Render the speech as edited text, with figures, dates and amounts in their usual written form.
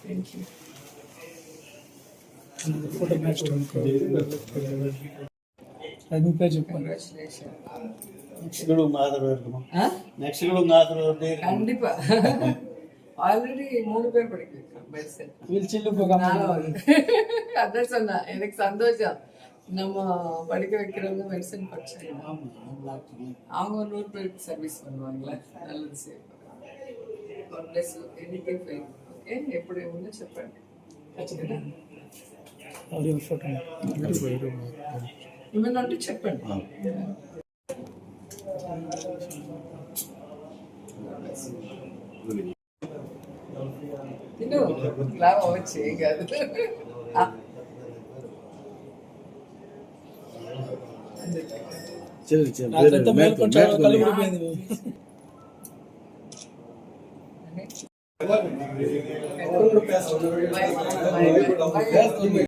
Thank you. Photo match to அது பேர் Congratulations. Next கூட உங்க ஆதரவு இருக்குமா? ஆ? நெக்ஸ்ட் கூட உங்க ஆதரவு வந்து கண்டிப்பா. ஆல்ரெடி 3 பேர் படிக்க வைக்கிறோம் மெடிசன். வீல் சில்லு போகாம அதான் சொன்னா எனக்கு சந்தோஷம். நம்ம படிக்க வைக்கிறவங்க மெடிசன் படிச்சாங்க. அவங்க ஒரு 100 பேருக்கு சர்வீஸ் பண்ணுவாங்களே, நல்லது செய்வாங்க. God bless you. Anything for you. Okay? எப்படி ஒன்று చెప్పండి. ఆడియో ఫోటో ఏమన్నా అంటే చెప్పండి. తిను లాభం అవ్వచ్చు ఏం కాదు. నాకంతా మేల్కొంటారు కళ్ళు ఊడిపోయింది. Bye.